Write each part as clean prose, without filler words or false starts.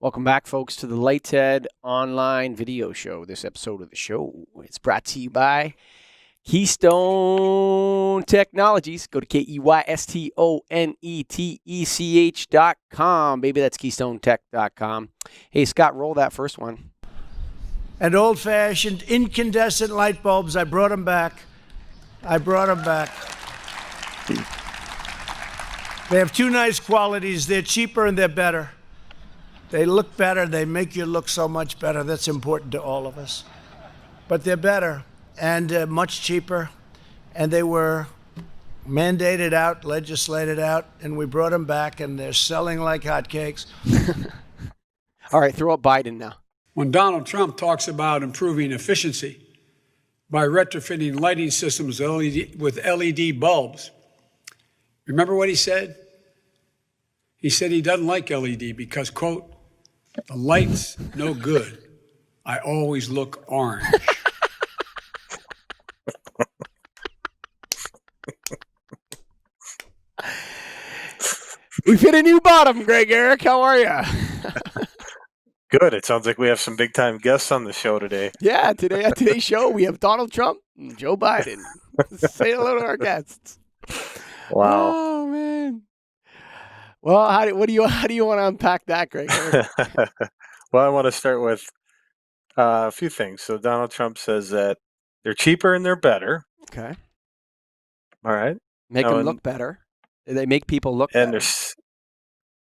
Welcome back, folks, to the Lighthead online video show. This episode of the show is brought to you by Keystone Technologies. Go to KEYSTONETECH.com. Baby, that's KeystoneTech.com. Hey, Scott, roll that first one. And old-fashioned incandescent light bulbs, I brought them back. They have two nice qualities. They're cheaper and they're better. They look better. They make you look so much better. That's important to all of us. But they're better and much cheaper. And they were mandated out, legislated out, and we brought them back, and they're selling like hotcakes. All right, throw up Biden now. When Donald Trump talks about improving efficiency by retrofitting lighting systems with LED bulbs, remember what he said? He said he doesn't like LED because, quote, the light's no good. I always look orange. We've hit a new bottom, Greg Eric. How are you? Good. It sounds like we have some big-time guests on the show today. Yeah, today at today's show, we have Donald Trump and Joe Biden. Say hello to our guests. Wow. Oh, man. Well, how do you want to unpack that, Greg? Well, I want to start with a few things. So Donald Trump says that they're cheaper and they're better. Okay. All right. Make them look better. They make people look And better.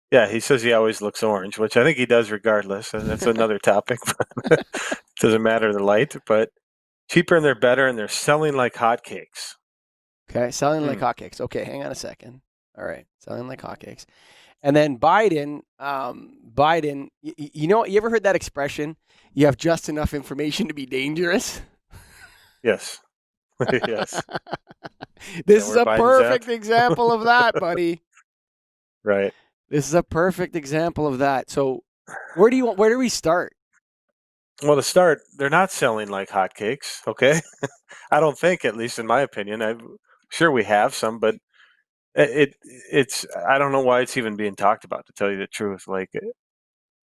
yeah, he says he always looks orange, which I think he does regardless. And that's another topic. Doesn't matter the light, but cheaper and they're better and they're selling like hotcakes. Okay, selling like hotcakes. Okay, hang on a second. All right, selling like hotcakes. And then Biden, you know, you ever heard that expression? You have just enough information to be dangerous? Yes. Yes. This is a Biden's perfect example of that, buddy. Right. This is a perfect example of that. So where do we start? Well, to start, they're not selling like hotcakes, okay? I don't think, at least in my opinion. I'm sure we have some, but it's I don't know why it's even being talked about, to tell you the truth. Like,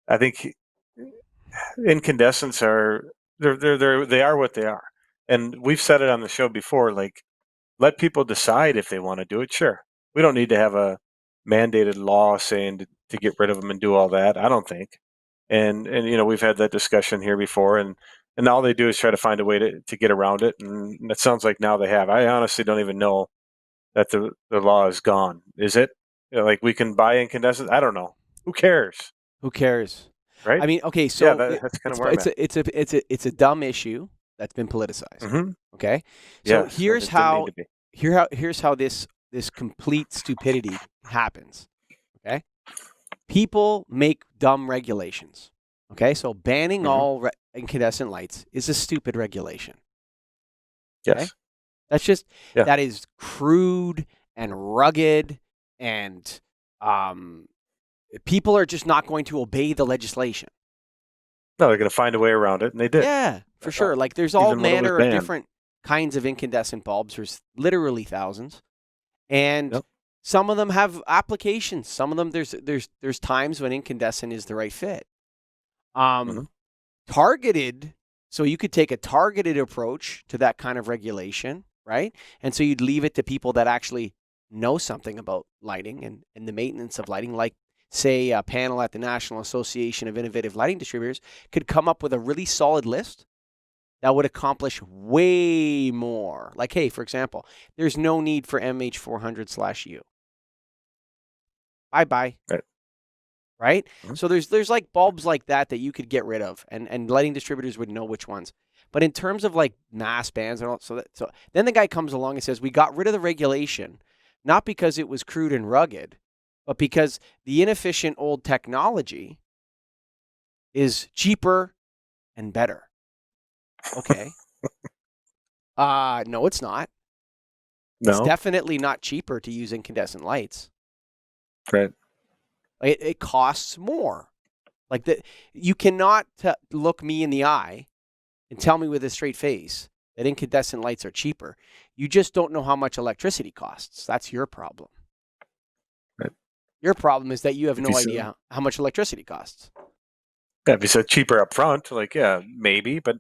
I think incandescents are they are what they are, and we've said it on the show before. Like, let people decide if they want to do it. Sure, we don't need to have a mandated law saying to get rid of them and do all that. I don't think, and you know, we've had that discussion here before, and all they do is try to find a way to get around it, and it sounds like now they have. I honestly don't even know that the law is gone. Is it? You know, like, we can buy incandescent? I don't know. Who cares? Who cares? Right? I mean, okay, so yeah, that's kind of where I'm at. it's a dumb issue that's been politicized. Mm-hmm. Okay, so Yes, here's it didn't need how to be. here's how this complete stupidity happens. Okay, people make dumb regulations. Okay, so banning all incandescent lights is a stupid regulation. Okay? Yes. That's just Yeah. that is crude and rugged, and people are just not going to obey the legislation. No, they're going to find a way around it, and they did. Yeah, for sure. Like, there's all Even when it was manner of banned. different kinds of incandescent bulbs. There's literally thousands, and Yep. some of them have applications. Some of them there's times when incandescent is the right fit. Targeted, so you could take a targeted approach to that kind of regulation, right? And so you'd leave it to people that actually know something about lighting and the maintenance of lighting, like, say, a panel at the National Association of Innovative Lighting Distributors could come up with a really solid list that would accomplish way more. Like, hey, for example, there's no need for MH400/U. Bye-bye. Right? So there's like bulbs like that you could get rid of, and lighting distributors would know which ones. But in terms of like mass bans and all, so then the guy comes along and says, we got rid of the regulation, not because it was crude and rugged, but because the inefficient old technology is cheaper and better. Okay. No, it's not. No. It's definitely not cheaper to use incandescent lights. Right. It costs more. Like, you cannot look me in the eye and tell me with a straight face that incandescent lights are cheaper. You just don't know how much electricity costs. That's your problem. Right. Your problem is that you have no idea how much electricity costs. Yeah, if you said cheaper up front, like, yeah, maybe, but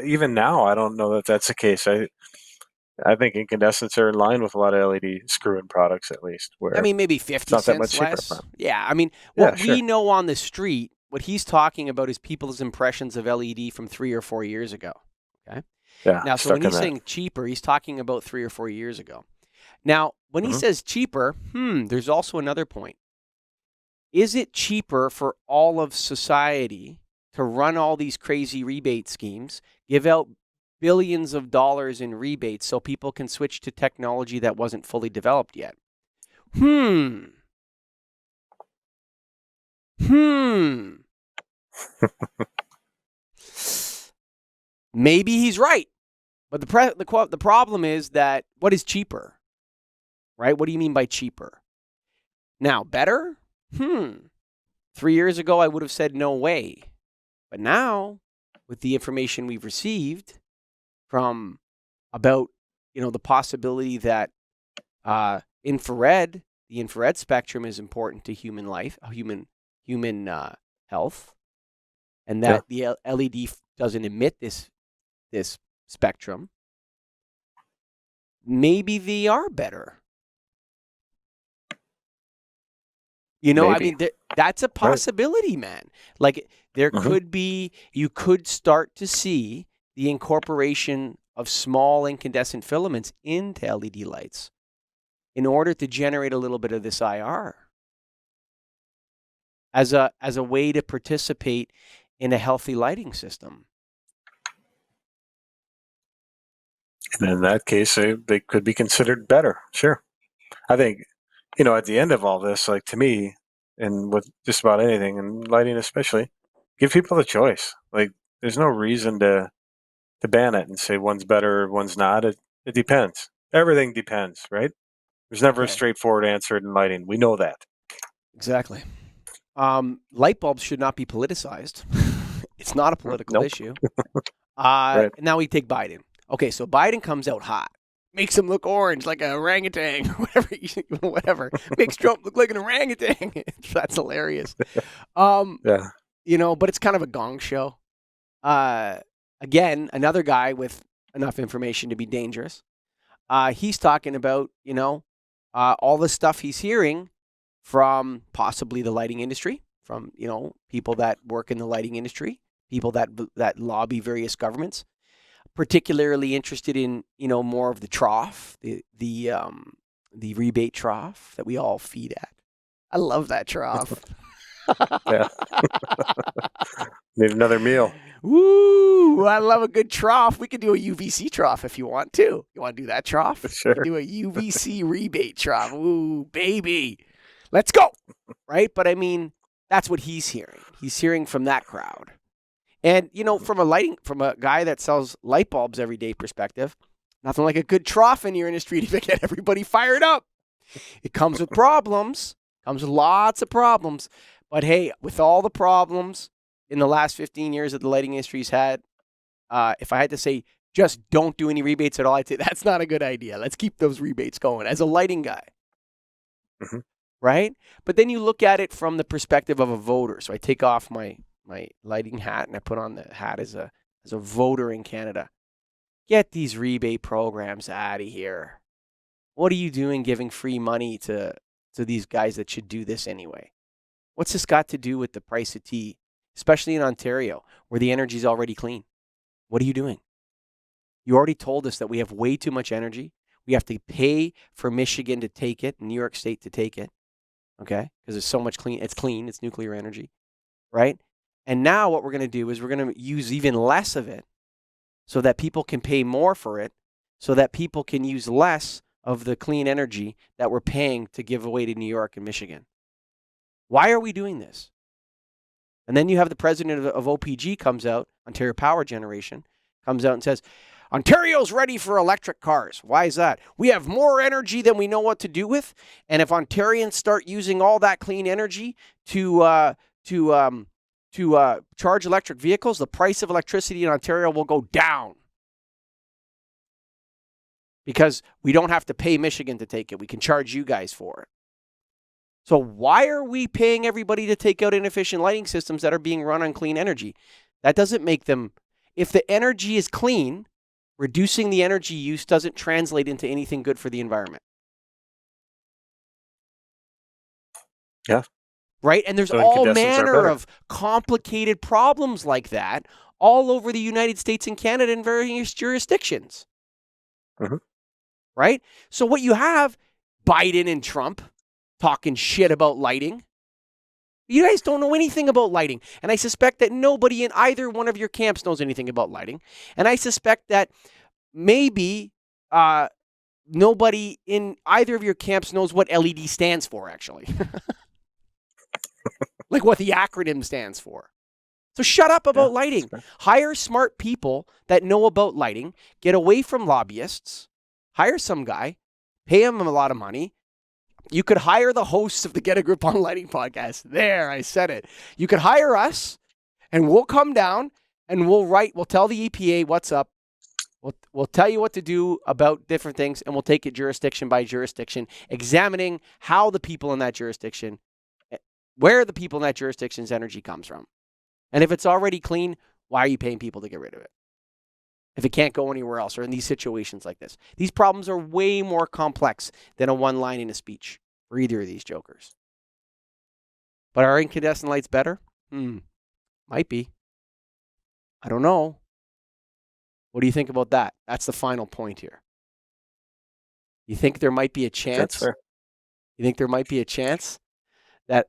even now, I don't know that that's the case. I think incandescents are in line with a lot of LED screw-in products, at least, I where mean, maybe it's 50 not that much cents cheaper up less. front. Yeah. I mean, Yeah, what sure. we know on the street, what he's talking about is people's impressions of LED from 3 or 4 years ago. Okay. Yeah, Now, so when stuck in he's that. saying cheaper, he's talking about 3 or 4 years ago. Now, when he Hmm. says cheaper, there's also another point. Is it cheaper for all of society to run all these crazy rebate schemes, give out billions of dollars in rebates so people can switch to technology that wasn't fully developed yet? Hmm. Hmm. Maybe he's right. But the problem is that what is cheaper? Right? What do you mean by cheaper? Now, better? 3 years ago, I would have said no way. But now, with the information we've received from about the possibility that infrared, the infrared spectrum is important to human life, human health, and Yeah, that the LED doesn't emit this spectrum. Maybe they are better. I maybe. mean, that's a Right. possibility, man. Like there Hmm. could be, you could start to see the incorporation of small incandescent filaments into LED lights in order to generate a little bit of this IR as a way to participate in a healthy lighting system. And in that case, they could be considered better. Sure. I think, at the end of all this, like, to me, and with just about anything, and lighting especially, give people the choice. Like, there's no reason to ban it and say one's better, one's not. It depends. Everything depends, right? There's never a Okay, straightforward answer in lighting. We know that. exactly. Light bulbs should not be politicized. It's not a political Nope. issue. Right. Now we take Biden. Okay, so Biden comes out hot, makes him look orange like a orangutan, whatever. Makes Trump look like an orangutan. That's hilarious. Um, Yeah. but it's kind of a gong show. Uh, Again, another guy with enough information to be dangerous. He's talking about, all the stuff he's hearing from possibly the lighting industry, from, people that work in the lighting industry, people that lobby various governments, particularly interested in, more of the trough, the rebate trough that we all feed at. I love that trough. Yeah. Need another meal. Woo! I love a good trough. We could do a UVC trough if you want to. You want to do that trough? We could Sure. do a UVC rebate trough. Ooh, baby. Let's go. Right? But I mean, that's what he's hearing. He's hearing from that crowd. And, from a guy that sells light bulbs every day perspective, nothing like a good trough in your industry to get everybody fired up. It comes with problems, comes with lots of problems. But hey, with all the problems in the last 15 years that the lighting industry's had, if I had to say just don't do any rebates at all, I'd say that's not a good idea. Let's keep those rebates going as a lighting guy, Hmm. right? But then you look at it from the perspective of a voter. So I take off my lighting hat and I put on the hat as a voter in Canada. Get these rebate programs out of here. What are you doing giving free money to these guys that should do this anyway? What's this got to do with the price of tea, especially in Ontario, where the energy is already clean? What are you doing? You already told us that we have way too much energy. We have to pay for Michigan to take it, New York State to take it, okay? Because there's so much clean, it's nuclear energy, right? And now what we're going to do is we're going to use even less of it so that people can pay more for it, so that people can use less of the clean energy that we're paying to give away to New York and Michigan. Why are we doing this? And then you have the president of OPG comes out, Ontario Power Generation, comes out and says, Ontario's ready for electric cars. Why is that? We have more energy than we know what to do with. And if Ontarians start using all that clean energy to charge electric vehicles, the price of electricity in Ontario will go down. Because we don't have to pay Michigan to take it. We can charge you guys for it. So why are we paying everybody to take out inefficient lighting systems that are being run on clean energy? That doesn't make them, if the energy is clean, reducing the energy use doesn't translate into anything good for the environment. Yeah. Right? And there's So all incandescents are manner better. of complicated problems like that all over the United States and Canada in various jurisdictions. Mhm. Right? So what you have, Biden and Trump talking shit about lighting. You guys don't know anything about lighting. And I suspect that nobody in either one of your camps knows anything about lighting. And I suspect that maybe nobody in either of your camps knows what LED stands for, actually. Like what the acronym stands for. So shut up about lighting. Hire smart people that know about lighting. Get away from lobbyists. Hire some guy. Pay him a lot of money. You could hire the hosts of the Get a Grip on Lighting podcast. There, I said it. You could hire us, and we'll come down and we'll tell the EPA what's up. We'll tell you what to do about different things, and we'll take it jurisdiction by jurisdiction, examining how the people in that jurisdiction, where the people in that jurisdiction's energy comes from. And if it's already clean, why are you paying people to get rid of it? If it can't go anywhere else, or in these situations like this. These problems are way more complex than a one line in a speech for either of these jokers. But are incandescent lights better? Might be. I don't know. What do you think about that? That's the final point here. You think there might be a chance? That's fair. You think there might be a chance that,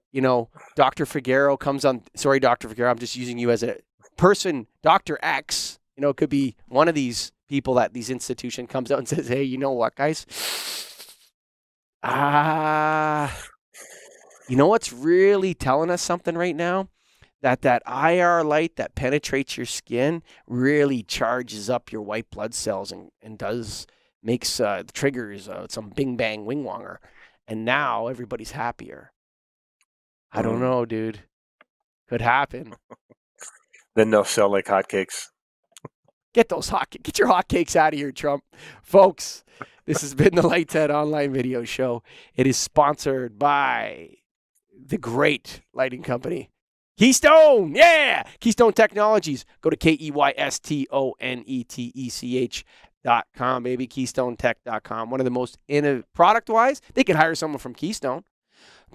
Dr. Figueroa comes on, sorry, Dr. Figueroa, I'm just using you as a person, Dr. X, it could be one of these people that these institution comes out and says, hey, you know what, guys? You know what's really telling us something right now? That IR light that penetrates your skin really charges up your white blood cells and makes triggers some bing bang wing wonger. And now everybody's happier. I don't know, dude. Could happen. Then they'll sell like hotcakes. Get your hotcakes out of here, Trump. Folks, this has been the Lighthead Online Video Show. It is sponsored by the great lighting company, Keystone. Yeah! Keystone Technologies. Go to KEYSTONETECH.com, baby. KeystoneTech.com. One of the most product-wise, they could hire someone from Keystone.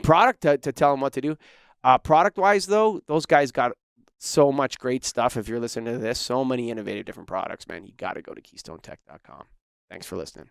Product to tell them what to do. Product-wise, though, those guys got so much great stuff. If you're listening to this, so many innovative different products, man. You got to go to KeystoneTech.com. Thanks for listening.